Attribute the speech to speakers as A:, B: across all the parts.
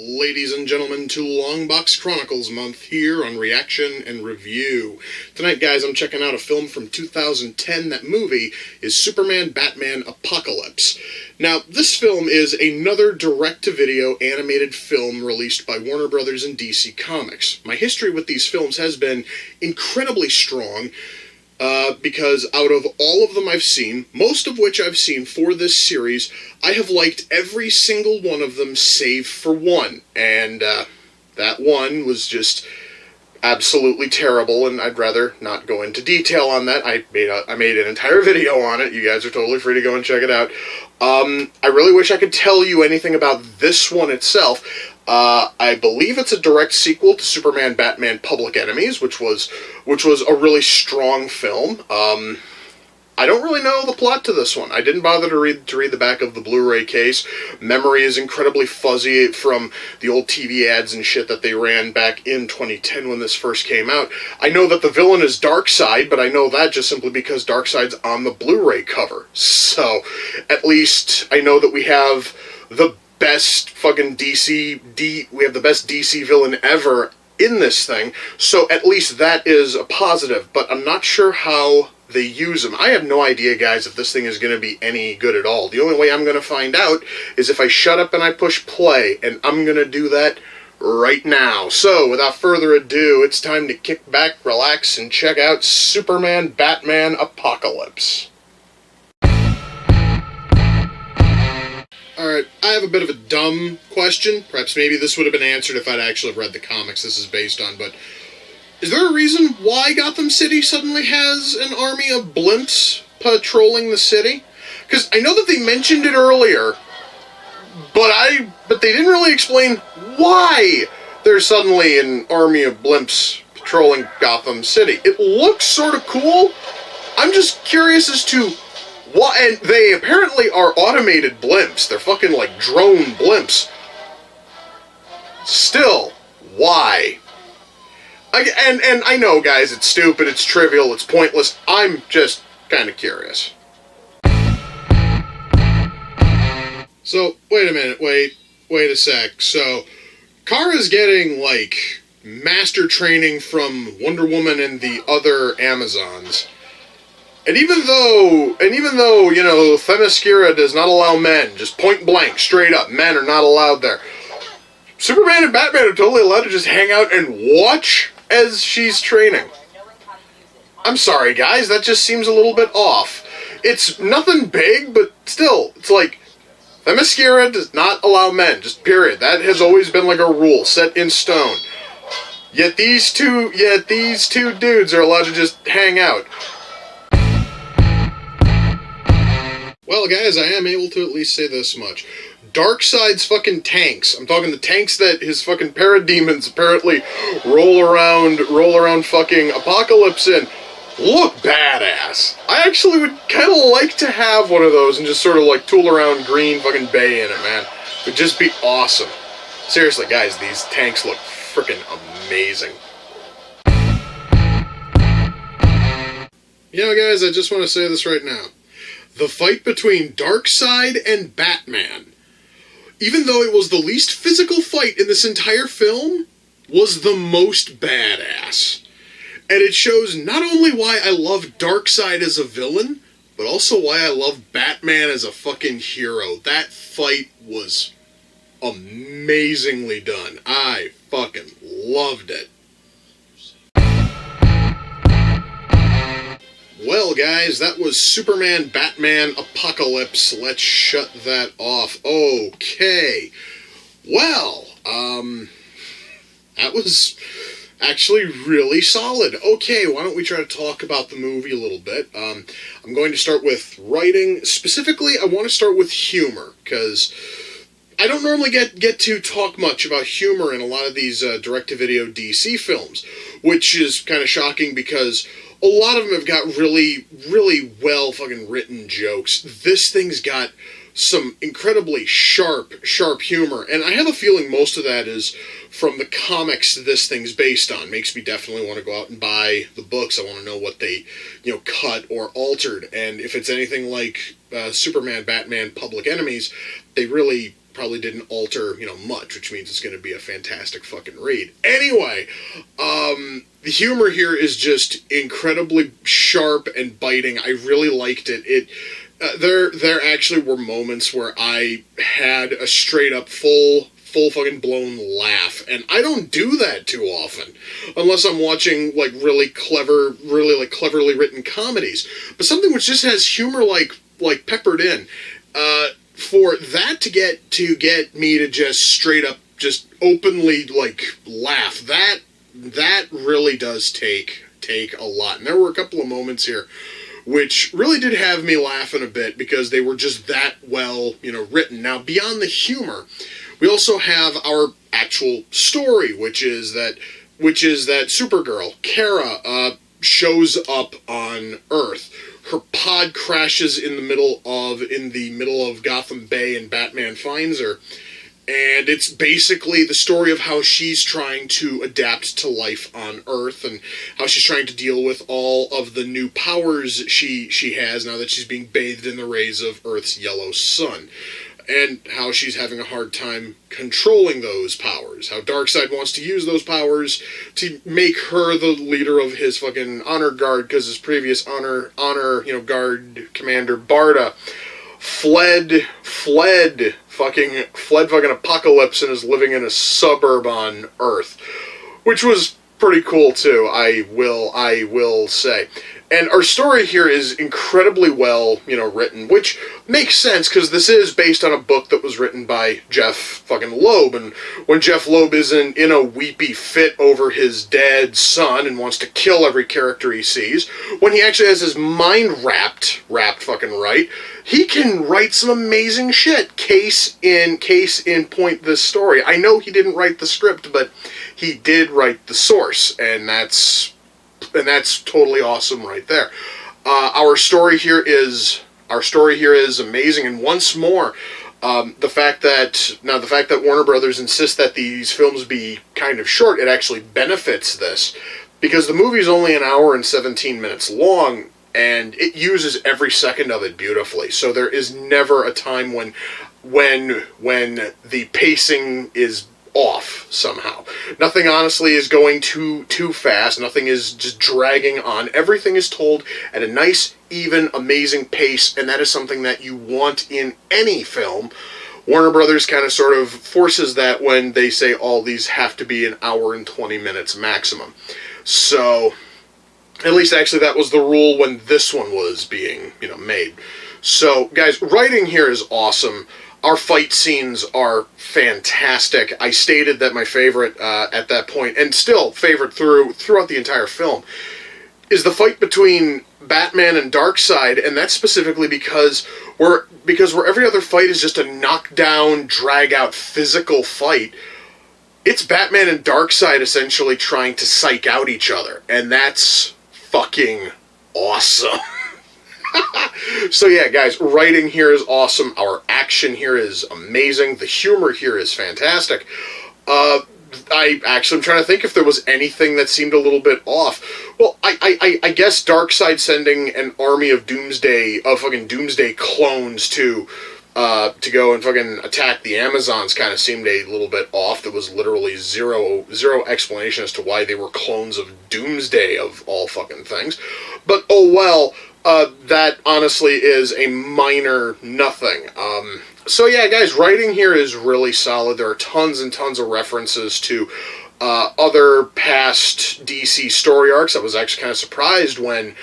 A: Ladies and gentlemen, to Longbox Chronicles month here on Reaction and Review. Tonight, guys, I'm checking out a film from 2010. That movie is Superman Batman Apocalypse. Now, this film is another direct-to-video animated film released by Warner Brothers and DC Comics. My history with these films has been incredibly strong, because out of all of them I've seen, most of which I've seen for this series, I have liked every single one of them save for one. And that one was just absolutely terrible, and I'd rather not go into detail on that. I made an entire video on it. You guys are totally free to go and check it out. I really wish I could tell you anything about this one itself. I believe it's a direct sequel to Superman Batman Public Enemies, which was a really strong film. I don't really know the plot to this one. I didn't bother to read the back of the Blu-ray case. Memory is incredibly fuzzy from the old TV ads and shit that they ran back in 2010 when this first came out. I know that the villain is Darkseid, but I know that just simply because Darkseid's on the Blu-ray cover. So, at least I know that we have the best fucking we have the best DC villain ever in this thing, so at least that is a positive, but I'm not sure how they use him. I have no idea, guys, if this thing is going to be any good at all. The only way I'm going to find out is if I shut up and I push play, and I'm going to do that right now. So, without further ado, it's time to kick back, relax, and check out Superman Batman Apocalypse. Alright, I have a bit of a dumb question. Perhaps maybe this would have been answered if I'd actually read the comics this is based on, but is there a reason why Gotham City suddenly has an army of blimps patrolling the city? Because I know that they mentioned it earlier, but they didn't really explain why there's suddenly an army of blimps patrolling Gotham City. It looks sort of cool. I'm just curious as to why, and they apparently are automated blimps. They're fucking like drone blimps. Still, why? And I know, guys, it's stupid, it's trivial, it's pointless. I'm just kind of curious. So, wait a minute, wait a sec. So, Kara's getting, like, master training from Wonder Woman and the other Amazons. And even though, you know, Themyscira does not allow men, just point blank, straight up, men are not allowed there, Superman and Batman are totally allowed to just hang out and watch as she's training. I'm sorry, guys, that just seems a little bit off. It's nothing big, but still, it's like, Themyscira does not allow men, just period. That has always been like a rule, set in stone. Yet these two dudes are allowed to just hang out. Well, guys, I am able to at least say this much. Darkseid's fucking tanks, I'm talking the tanks that his fucking parademons apparently roll around fucking Apocalypse in, look badass. I actually would kind of like to have one of those and just sort of like tool around Green fucking Bay in it, man. It would just be awesome. Seriously, guys, these tanks look freaking amazing. You know, guys, I just want to say this right now. The fight between Darkseid and Batman, even though it was the least physical fight in this entire film, was the most badass. And it shows not only why I love Darkseid as a villain, but also why I love Batman as a fucking hero. That fight was amazingly done. I fucking loved it. Well, guys, that was Superman Batman Apocalypse. Let's shut that off. Okay. Well, that was actually really solid. Okay, why don't we try to talk about the movie a little bit. I'm going to start with writing. Specifically, I want to start with humor, because I don't normally get to talk much about humor in a lot of these direct-to-video DC films, which is kind of shocking because a lot of them have got really, really well fucking written jokes. This thing's got some incredibly sharp humor, and I have a feeling most of that is from the comics this thing's based on. Makes me definitely want to go out and buy the books. I want to know what they, cut or altered, and if it's anything like Superman, Batman, Public Enemies, they really probably didn't alter, much, which means it's going to be a fantastic fucking read. Anyway, the humor here is just incredibly sharp and biting. I really liked it. There actually were moments where I had a straight up full fucking blown laugh, and I don't do that too often unless I'm watching really cleverly written comedies. But something which just has humor like peppered in, for that to get me to just straight up just openly laugh, that really does take a lot. And there were a couple of moments here which really did have me laughing a bit because they were just that well, written. Now, beyond the humor, we also have our actual story, which is that Supergirl, Kara, shows up on Earth. Her pod crashes in the middle of Gotham Bay, and Batman finds her. And it's basically the story of how she's trying to adapt to life on Earth and how she's trying to deal with all of the new powers she has now that she's being bathed in the rays of Earth's yellow sun. And how she's having a hard time controlling those powers. How Darkseid wants to use those powers to make her the leader of his fucking honor guard, because his previous honor guard commander, Barda, fled fucking apocalypse and is living in a suburb on Earth, which was pretty cool too, I will say. And our story here is incredibly well, written, which makes sense because this is based on a book that was written by Jeff fucking Loeb. And when Jeff Loeb is in a weepy fit over his dead son and wants to kill every character he sees, when he actually has his mind wrapped fucking right, he can write some amazing shit. Case in point, this story. I know he didn't write the script, but he did write the source, and that's totally awesome right there. Our story here is amazing, and once more, the fact that Warner Brothers insists that these films be kind of short, it actually benefits this, because the movie's only an hour and 17 minutes long, and it uses every second of it beautifully. So there is never a time when the pacing is off somehow. Nothing honestly is going too fast. Nothing is just dragging on. Everything is told at a nice, even, amazing pace, and that is something that you want in any film. Warner Brothers kind of sort of forces that when they say all these have to be an hour and 20 minutes maximum. So, at least actually that was the rule when this one was being, made. So, guys, writing here is awesome. Our fight scenes are fantastic. I stated that my favorite at that point, and still favorite throughout the entire film, is the fight between Batman and Darkseid, and that's specifically because where every other fight is just a knockdown, drag-out physical fight, it's Batman and Darkseid essentially trying to psych out each other, and that's fucking awesome. So yeah, guys, writing here is awesome. Our action here is amazing. The humor here is fantastic. I'm trying to think if there was anything that seemed a little bit off. Well, I guess Darkseid sending an army of Doomsday clones to go and fucking attack the Amazons kind of seemed a little bit off. There was literally zero explanation as to why they were clones of Doomsday of all fucking things. But oh well. That honestly is a minor nothing. So yeah, guys, writing here is really solid. There are tons and tons of references to other past DC story arcs. I was actually kind of surprised when,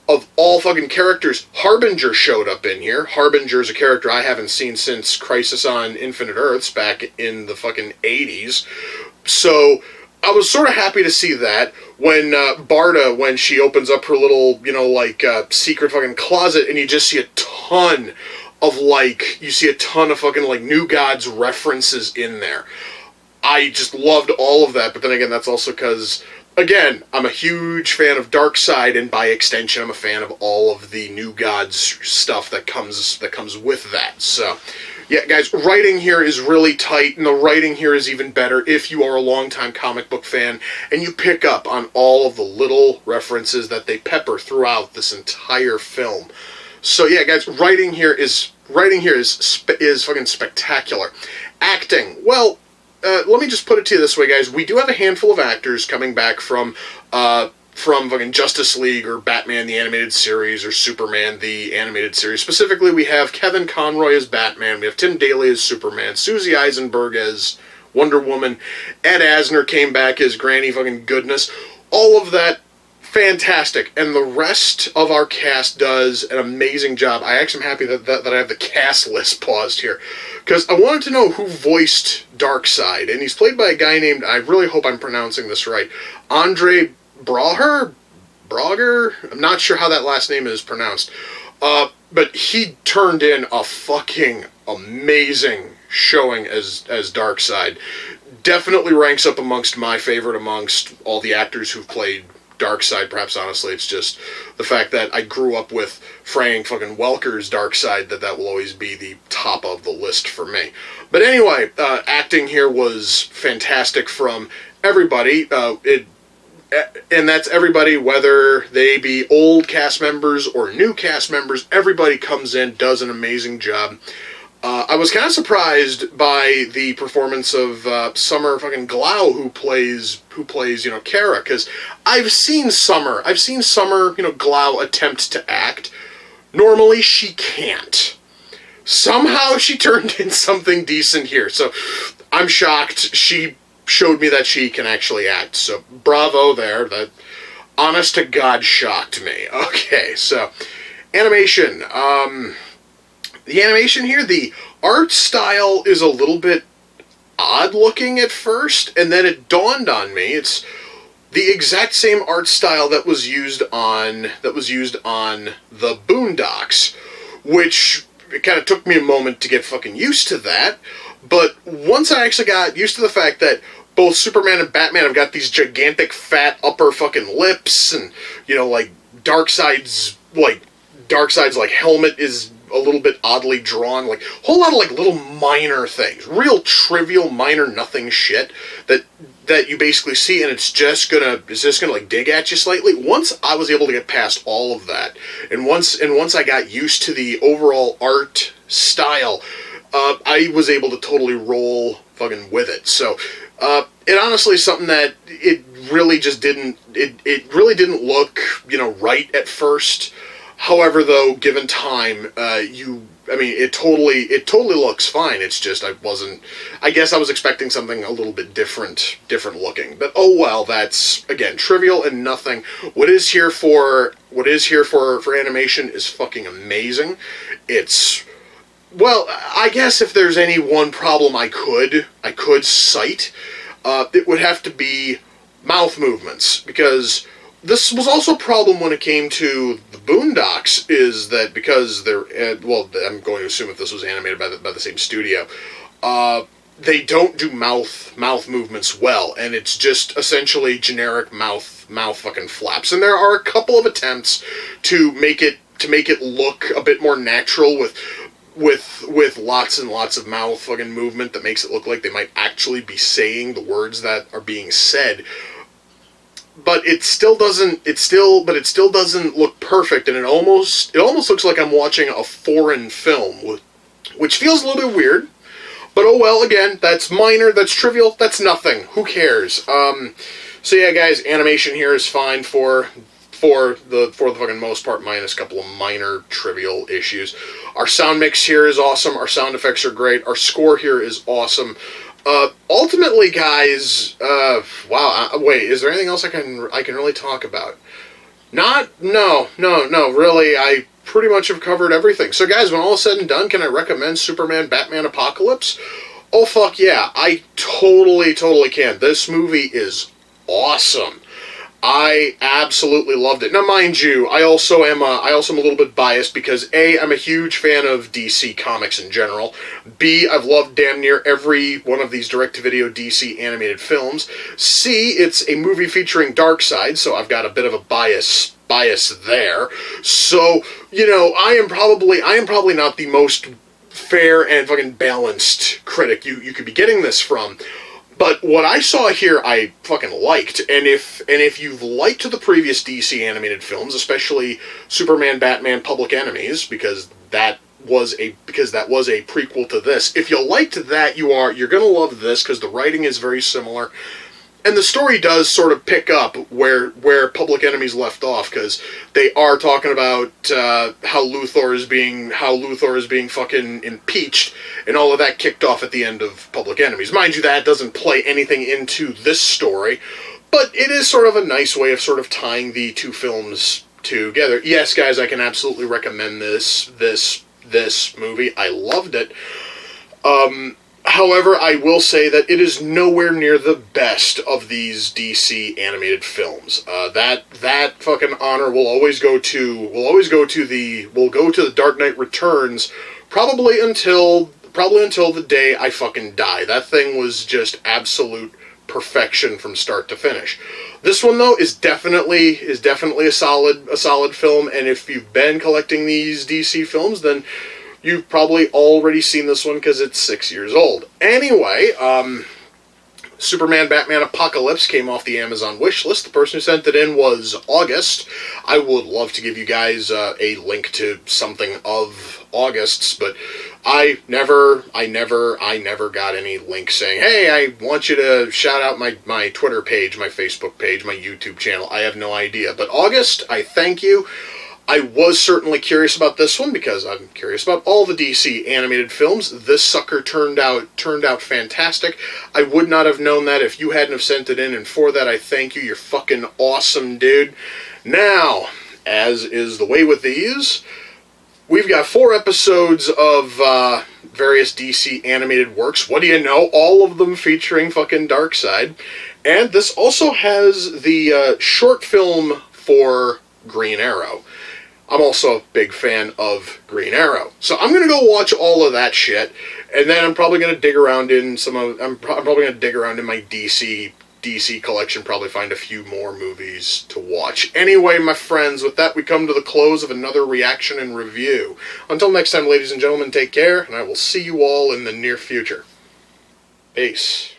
A: of all fucking characters, Harbinger showed up in here. Harbinger is a character I haven't seen since Crisis on Infinite Earths back in the fucking 80s. So I was sort of happy to see that when Barda, when she opens up her little, secret fucking closet, and you just see a ton of fucking New Gods references in there. I just loved all of that, but then again, that's also because, again, I'm a huge fan of Darkseid, and by extension, I'm a fan of all of the New Gods stuff that comes with that. So, yeah, guys, writing here is really tight, and the writing here is even better if you are a longtime comic book fan, and you pick up on all of the little references that they pepper throughout this entire film. So, yeah, guys, writing here is fucking spectacular. Acting. Well, let me just put it to you this way, guys. We do have a handful of actors coming back from fucking Justice League or Batman the Animated Series or Superman the Animated Series. Specifically, we have Kevin Conroy as Batman, we have Tim Daly as Superman, Susie Eisenberg as Wonder Woman, Ed Asner came back as Granny fucking Goodness. All of that, fantastic. And the rest of our cast does an amazing job. I actually am happy that I have the cast list paused here, because I wanted to know who voiced Darkseid, and he's played by a guy named, I really hope I'm pronouncing this right, Andre Braugher? I'm not sure how that last name is pronounced. But he turned in a fucking amazing showing as Darkseid. Definitely ranks up amongst my favorite amongst all the actors who've played Darkseid. Perhaps honestly it's just the fact that I grew up with Frank fucking Welker's Darkseid that will always be the top of the list for me. But anyway, acting here was fantastic from everybody. And that's everybody, whether they be old cast members or new cast members. Everybody comes in, does an amazing job. I was kind of surprised by the performance of Summer fucking Glau, who plays Kara, because I've seen Summer Glau attempt to act. Normally she can't. Somehow she turned in something decent here, so I'm shocked. She showed me that she can actually act, so bravo there. That, honest to God, shocked me. Okay, so animation. The animation here, the art style is a little bit odd looking at first, and then it dawned on me it's the exact same art style that was used on the Boondocks, which it kind of took me a moment to get fucking used to that. But once I actually got used to the fact that both Superman and Batman have got these gigantic fat upper fucking lips, and like Darkseid's helmet is a little bit oddly drawn, like a whole lot of like little minor things, real trivial minor nothing shit that you basically see, and it's just gonna like dig at you slightly. Once I was able to get past all of that, and once I got used to the overall art style, I was able to totally roll fucking with it. So it honestly is something that it really just didn't look right at first. However, though, given time, it totally looks fine. It's just I guess I was expecting something a little bit different looking. But oh well, that's again trivial and nothing. What is here for animation is fucking amazing. Well, I guess if there's any one problem I could cite, it would have to be mouth movements, because this was also a problem when it came to the Boondocks, is that because they're, I'm going to assume if this was animated by the same studio, they don't do mouth movements well, and it's just essentially generic mouth fucking flaps. And there are a couple of attempts to make it look a bit more natural with lots and lots of mouth fucking movement that makes it look like they might actually be saying the words that are being said. But it still doesn't look perfect, and it almost looks like I'm watching a foreign film, which feels a little bit weird. But oh well, again, that's minor, that's trivial, that's nothing. Who cares? So yeah, guys, animation here is fine for the fucking most part, minus a couple of minor trivial issues. Our sound mix here is awesome. Our sound effects are great. Our score here is awesome. Ultimately, guys, wow. Wait, is there anything else I can really talk about? No. Really, I pretty much have covered everything. So, guys, when all is said and done, can I recommend Superman, Batman, Apocalypse? Oh fuck yeah, I totally can. This movie is awesome. I absolutely loved it. Now, mind you, I also am a little bit biased because A, I'm a huge fan of DC Comics in general. B, I've loved damn near every one of these direct-to-video DC animated films. C, it's a movie featuring Darkseid, so I've got a bit of a bias there. So, I am probably not the most fair and fucking balanced critic you could be getting this from. But what I saw here, I fucking liked, and if you've liked the previous DC animated films, especially Superman, Batman, Public Enemies, because that was a prequel to this. If you liked that, you're gonna love this because the writing is very similar. And the story does sort of pick up where Public Enemy's left off, because they are talking about how Luthor is being fucking impeached, and all of that kicked off at the end of Public Enemies. Mind you, that doesn't play anything into this story, but it is sort of a nice way of sort of tying the two films together. Yes, guys, I can absolutely recommend this movie. I loved it. However, I will say that it is nowhere near the best of these DC animated films. That fucking honor will always go to the Dark Knight Returns, probably until the day I fucking die. That thing was just absolute perfection from start to finish. This one, though, is definitely a solid film, and if you've been collecting these DC films, then you've probably already seen this one because it's 6 years old. Anyway, Superman Batman Apocalypse came off the Amazon wish list. The person who sent it in was August. I would love to give you guys a link to something of August's, but I never got any link saying, hey, I want you to shout out my Twitter page, my Facebook page, my YouTube channel. I have no idea. But August, I thank you. I was certainly curious about this one because I'm curious about all the DC animated films. This sucker turned out fantastic. I would not have known that if you hadn't have sent it in, and for that I thank you. You're fucking awesome, dude. Now, as is the way with these, we've got 4 episodes of various DC animated works. What do you know? All of them featuring fucking Darkseid. And this also has the short film for Green Arrow. I'm also a big fan of Green Arrow. So I'm going to go watch all of that shit, and then I'm probably going to dig around in I'm probably going to dig around in my DC collection, probably find a few more movies to watch. Anyway, my friends, with that we come to the close of another reaction and review. Until next time, ladies and gentlemen, take care, and I will see you all in the near future. Peace.